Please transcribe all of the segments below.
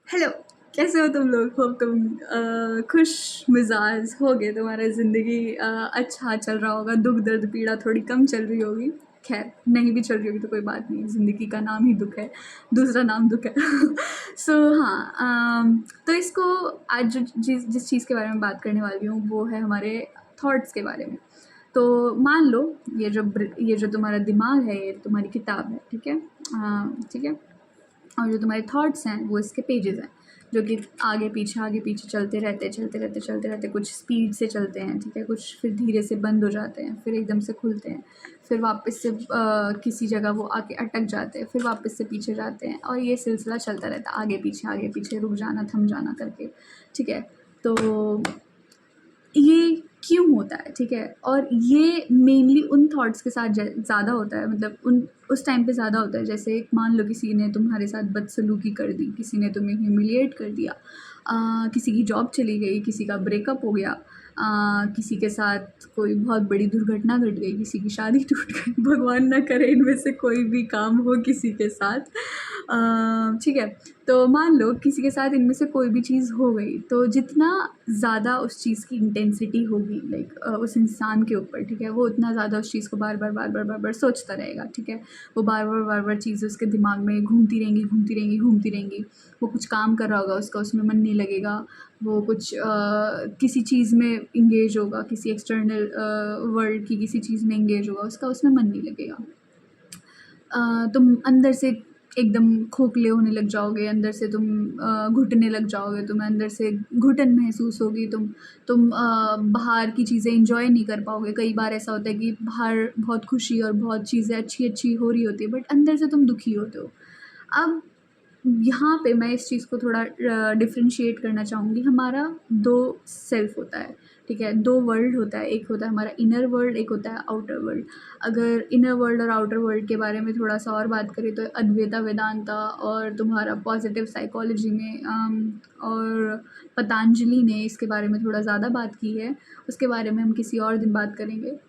Hello, कैसे हो तुम लोग? होप तुम खुश मिजाज होगे, तुम्हारा ज़िंदगी अच्छा चल रहा होगा, दुख दर्द पीड़ा थोड़ी कम चल रही होगी। खैर, नहीं भी चल रही होगी तो कोई बात नहीं, ज़िंदगी का नाम ही दुख है, दूसरा नाम दुख है। सो हाँ, तो इसको आज जिस चीज़ के बारे में बात करने वाली हूँ वो है हमारे थॉट्स के बारे में। तो मान लो ये जो तुम्हारा दिमाग है, ये तुम्हारी किताब है, ठीक है? ठीक है। और जो तुम्हारे थॉट्स हैं वो इसके पेजेस हैं, जो कि आगे पीछे चलते रहते, कुछ स्पीड से चलते हैं, ठीक है, कुछ फिर धीरे से बंद हो जाते हैं, फिर एकदम से खुलते हैं, फिर वापस से किसी जगह वो आके अटक जाते हैं, फिर वापस से पीछे जाते हैं, और ये सिलसिला चलता रहता है, आगे पीछे रुक जाना, थम जाना करके, ठीक है। तो ये क्यों होता है, ठीक है? और ये मेनली उन थॉट्स के साथ ज़्यादा होता है, मतलब उस टाइम पे ज़्यादा होता है, जैसे मान लो किसी ने तुम्हारे साथ बदसलूकी कर दी, किसी ने तुम्हें ह्यूमिलिएट कर दिया, किसी की जॉब चली गई, किसी का ब्रेकअप हो गया, किसी के साथ कोई बहुत बड़ी दुर्घटना घट गई, किसी की शादी टूट गई, भगवान ना करे इनमें से कोई भी काम हो किसी के साथ, ठीक है। तो मान लो किसी के साथ इनमें से कोई भी चीज़ हो गई, तो जितना ज़्यादा उस चीज़ की इंटेंसिटी होगी, लाइक उस इंसान के ऊपर, ठीक है, वो उतना ज़्यादा उस चीज़ को बार बार सोचता रहेगा, ठीक है। वो बार बार चीज़ें उसके दिमाग में घूमती रहेंगी। वो कुछ काम कर रहा होगा, उसका उसमें मन नहीं लगेगा, वो कुछ किसी चीज़ में इंगेज होगा, किसी एक्सटर्नल वर्ल्ड की किसी चीज़ में इंगेज होगा, उसका उसमें मन नहीं लगेगा। तुम अंदर से एकदम खोखले होने लग जाओगे, अंदर से तुम घुटने लग जाओगे, तुम्हें अंदर से घुटन महसूस होगी, तुम बाहर की चीज़ें एंजॉय नहीं कर पाओगे। कई बार ऐसा होता है कि बाहर बहुत खुशी और बहुत चीज़ें अच्छी हो रही होती है, बट अंदर से तुम दुखी होते हो। अब यहाँ पे मैं इस चीज़ को थोड़ा डिफरेंशिएट करना चाहूँगी। हमारा दो सेल्फ होता है, ठीक है, दो वर्ल्ड होता है, एक होता है हमारा इनर वर्ल्ड, एक होता है आउटर वर्ल्ड। अगर इनर वर्ल्ड और आउटर वर्ल्ड के बारे में थोड़ा सा और बात करें तो अद्वैता वेदांता और तुम्हारा पॉजिटिव साइकोलॉजी में और पतंजलि ने इसके बारे में थोड़ा ज़्यादा बात की है, उसके बारे में हम किसी और दिन बात करेंगे।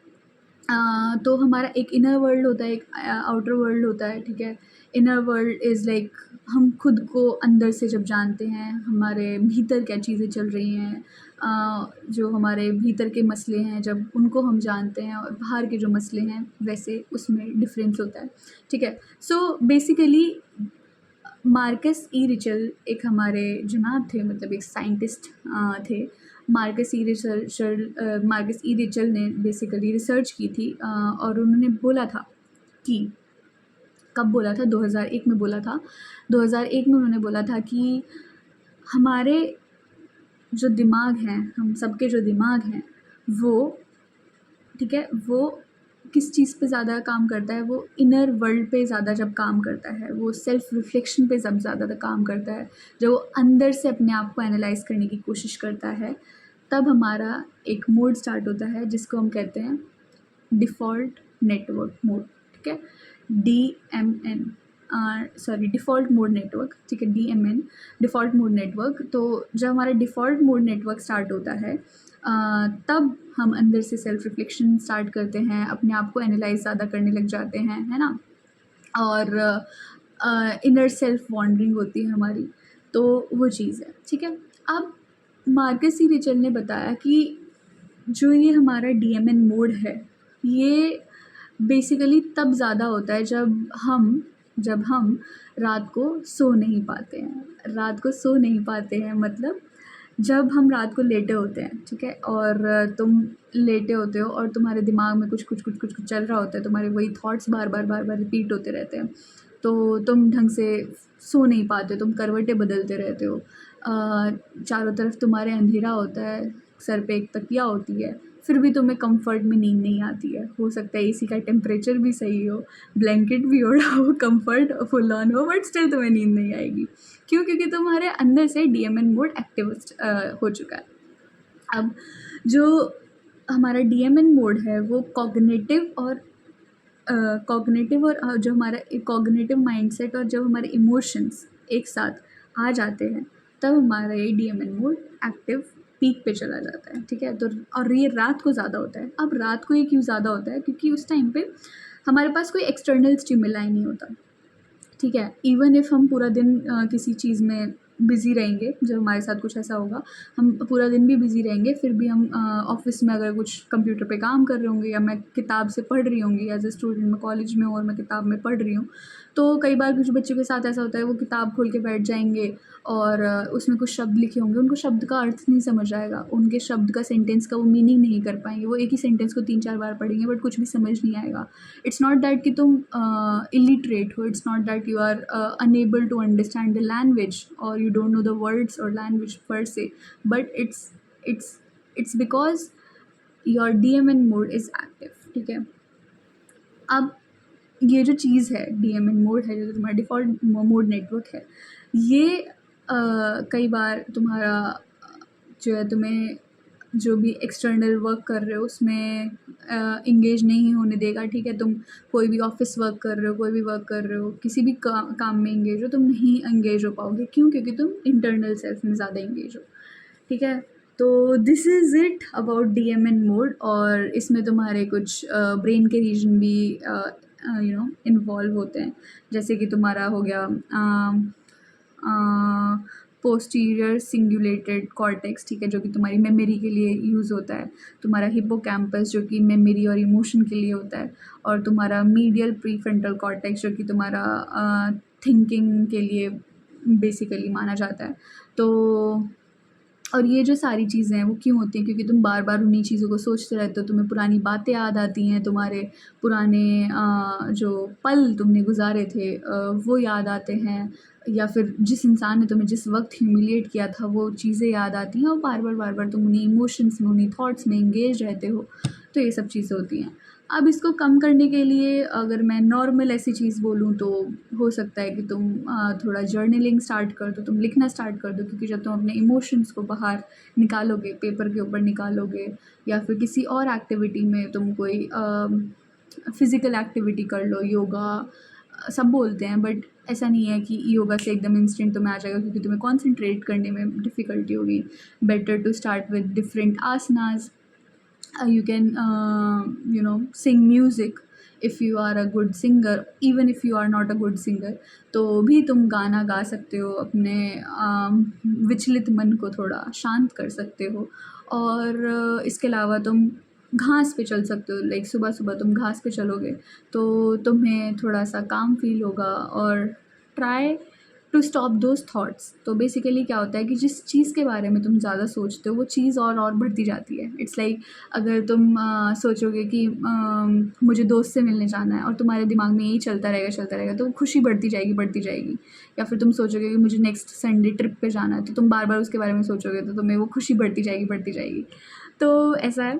तो हमारा एक इनर वर्ल्ड होता है, एक आउटर वर्ल्ड होता है, ठीक है। इनर वर्ल्ड इज़ लाइक हम खुद को अंदर से जब जानते हैं, हमारे भीतर क्या चीज़ें चल रही हैं, जो हमारे भीतर के मसले हैं, जब उनको हम जानते हैं, और बाहर के जो मसले हैं वैसे उसमें डिफरेंस होता है, ठीक है। सो बेसिकली मार्कस ई रिचल एक हमारे जनाब थे, मतलब एक साइंटिस्ट थे। मार्कस ई रिचल ने बेसिकली रिसर्च की थी, और उन्होंने बोला था कि कब बोला था, 2001 में बोला था। 2001 में उन्होंने बोला था कि हमारे जो दिमाग हैं, हम सबके जो दिमाग हैं वो, ठीक है, वो किस चीज़ पे ज़्यादा काम करता है, वो इनर वर्ल्ड पे ज़्यादा जब काम करता है, वो सेल्फ रिफ्लेक्शन पे जब ज़्यादा काम करता है, जब वो अंदर से अपने आप को एनालाइज करने की कोशिश करता है, तब हमारा एक मोड स्टार्ट होता है जिसको हम कहते हैं डिफ़ॉल्ट नेटवर्क मोड, ठीक है, DMN, sorry default mode network, ठीक है, DMN, डिफ़ॉल्ट मोड नेटवर्क। तो जब हमारा डिफ़ॉल्ट मोड नेटवर्क स्टार्ट होता है, तब हम अंदर से सेल्फ रिफ्लेक्शन स्टार्ट करते हैं, अपने आप को एनालाइज ज़्यादा करने लग जाते हैं, है ना, और इनर सेल्फ वॉन्डरिंग होती है हमारी, तो वो चीज़ है, ठीक है। अब मार्कस ई रिचल ने बताया कि जो ये हमारा DMN मोड है, ये बेसिकली तब ज़्यादा होता है जब हम रात को सो नहीं पाते हैं। रात को सो नहीं पाते हैं मतलब जब हम रात को लेटे होते हैं, ठीक है, और तुम लेटे होते हो और तुम्हारे दिमाग में कुछ चल रहा होता है, तुम्हारे वही थॉट्स बार बार रिपीट होते रहते हैं, तो तुम ढंग से सो नहीं पाते, तुम करवटें बदलते रहते हो, चारों तरफ तुम्हारे अंधेरा होता है, सर पे एक तकिया होती है, फिर भी तुम्हें कंफर्ट में नींद नहीं आती है। हो सकता है एसी का टेम्परेचर भी सही हो, ब्लैंकेट भी ओढ़ा हो, कंफर्ट फुल ऑन हो, बट स्टिल तुम्हें नींद नहीं आएगी। क्यों? क्योंकि तुम्हारे अंदर से DMN मोड एक्टिव हो चुका है। अब जो हमारा DMN मोड है वो कॉग्निटिव और जो हमारा कॉग्निटिव माइंडसेट और जब हमारे इमोशंस एक साथ आ जाते हैं, तब हमारा ये DMN मोड एक्टिव पीक पे चला जाता है, ठीक है। तो और ये रात को ज़्यादा होता है। अब रात को ये क्यों ज़्यादा होता है? क्योंकि उस टाइम पे हमारे पास कोई एक्सटर्नल स्टिमुलाई नहीं होता, ठीक है। इवन इफ़ हम पूरा दिन किसी चीज़ में बिज़ी रहेंगे, जब हमारे साथ कुछ ऐसा होगा, हम पूरा दिन भी बिज़ी रहेंगे, फिर भी हम ऑफ़िस में अगर कुछ कंप्यूटर पे काम कर रहे होंगे या मैं किताब से पढ़ रही होंगी एज़ अ स्टूडेंट, मैं कॉलेज में हूँ और मैं किताब में पढ़ रही हूँ, तो कई बार कुछ बच्चों के साथ ऐसा होता है, वो किताब खोल के बैठ जाएंगे और उसमें कुछ शब्द लिखे होंगे, उनको शब्द का अर्थ नहीं समझ आएगा, उनके शब्द का, सेंटेंस का वो मीनिंग नहीं कर पाएंगे, वो एक ही सेंटेंस को 3-4 बार पढ़ेंगे बट कुछ भी समझ नहीं आएगा। इट्स नॉट दैट कि तुम इलिटरेट हो, it's not that you are unable to understand the language और you don't know the words और language per se, but it's it's because your DMN mode is active, ठीक है। अब ये जो चीज़ है, DMN मोड है, जो तुम्हारा डिफ़ॉल्ट मोड नेटवर्क है, ये कई बार तुम्हारा जो है, तुम्हें जो भी एक्सटर्नल वर्क कर रहे हो उसमें इंगेज नहीं होने देगा, ठीक है। तुम कोई भी ऑफिस वर्क कर रहे हो, कोई भी वर्क कर रहे हो, किसी भी काम में इंगेज हो, तुम नहीं इंगेज हो पाओगे। क्यों? क्योंकि तुम इंटरनल सेल्फ में ज़्यादा इंगेज हो, ठीक है। तो this is it about DMN mode, और इसमें तुम्हारे कुछ ब्रेन के रीजन भी इन्वॉल्व होते हैं, जैसे कि तुम्हारा हो गया पोस्टीरियर सिंगुलेटेड कॉर्टेक्स, ठीक है, जो कि तुम्हारी मेमोरी के लिए यूज़ होता है, तुम्हारा हिप्पोकैम्पस जो कि मेमोरी और इमोशन के लिए होता है, और तुम्हारा मीडियल प्रीफ्रंटल कॉर्टेक्स जो कि तुम्हारा थिंकिंग के लिए बेसिकली माना जाता है। तो और ये जो सारी चीज़ें हैं वो क्यों होती हैं? क्योंकि तुम बार बार उन्हीं चीज़ों को सोचते रहते हो, तुम्हें पुरानी बातें याद आती हैं, तुम्हारे पुराने जो पल तुमने गुजारे थे वो याद आते हैं, या फिर जिस इंसान ने तुम्हें जिस वक्त ह्यूमिलिएट किया था वो चीज़ें याद आती हैं, और बार बार तुम उन्हीं इमोशंस में, उन्हीं थॉट्स में इंगेज रहते हो। तो ये सब चीज़ें होती हैं। अब इसको कम करने के लिए अगर मैं नॉर्मल ऐसी चीज़ बोलूँ तो हो सकता है कि तुम थोड़ा जर्नलिंग स्टार्ट कर दो, तुम लिखना स्टार्ट कर दो, क्योंकि जब तुम अपने इमोशंस को बाहर निकालोगे, पेपर के ऊपर निकालोगे, या फिर किसी और एक्टिविटी में तुम कोई फ़िज़िकल एक्टिविटी कर लो, योगा सब बोलते हैं, बट ऐसा नहीं है कि योगा से एकदम इंस्टेंट तुम्हें आ जाएगा, क्योंकि तुम्हें कॉन्सेंट्रेट करने में डिफ़िकल्टी होगी। Better to start with different asanas. You can sing music if you are a good singer, even if you are not a good singer, तो भी तुम गाना गा सकते हो, अपने विचलित मन को थोड़ा शांत कर सकते हो। और इसके अलावा तुम घास पे चल सकते हो, लाइक सुबह सुबह तुम घास पे चलोगे तो तुम्हें थोड़ा सा काम फील होगा, और try to stop those thoughts. तो बेसिकली क्या होता है कि जिस चीज़ के बारे में तुम ज़्यादा सोचते हो वो चीज़ और बढ़ती जाती है। इट्स लाइक अगर तुम सोचोगे कि मुझे दोस्त से मिलने जाना है, और तुम्हारे दिमाग में यही चलता रहेगा तो खुशी बढ़ती जाएगी। या फिर तुम सोचोगे कि मुझे नेक्स्ट संडे ट्रिप पे जाना है, तो तुम बार बार उसके बारे में सोचोगे, तो तुम्हें वो खुशी बढ़ती जाएगी। तो ऐसा है।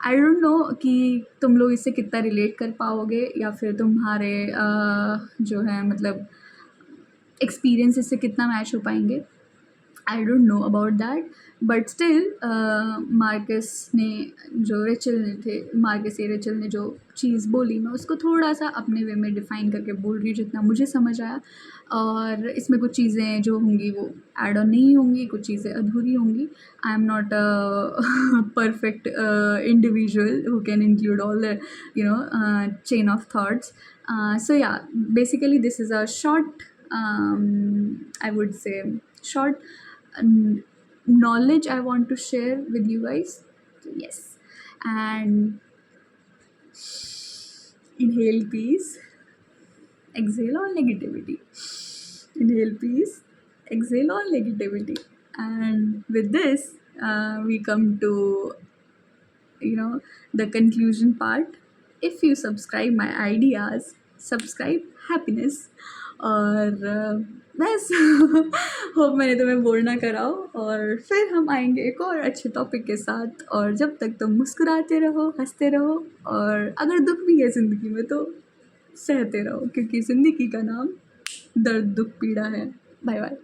आई डोंट नो कि तुम लोग इससे कितना रिलेट कर पाओगे, या फिर तुम्हारे जो है मतलब एक्सपीरियंस इससे कितना मैच हो पाएंगे। I don't know about that, but still Marcus या रेचल ने जो चीज़ बोली, मैं उसको थोड़ा सा अपने वे में डिफ़ाइन करके बोल रही हूँ जितना मुझे समझ आया। और इसमें कुछ चीज़ें जो होंगी वो ऐड ऑन नहीं होंगी, कुछ चीज़ें अधूरी होंगी। I am not a perfect individual who can include all the chain of thoughts. So yeah, basically this is a short, I would say short knowledge I want to share with you guys. So yes, and inhale peace, exhale all negativity. Inhale peace, exhale all negativity. And with this we come to the conclusion part. If you subscribe my ideas, subscribe happiness. और बस hope मैंने तुम्हें bore ना कराओ, और फिर हम आएंगे एक और अच्छे टॉपिक के साथ। और जब तक तुम मुस्कुराते रहो, हंसते रहो, और अगर दुख भी है ज़िंदगी में तो सहते रहो, क्योंकि ज़िंदगी का नाम दर्द दुख पीड़ा है। Bye bye.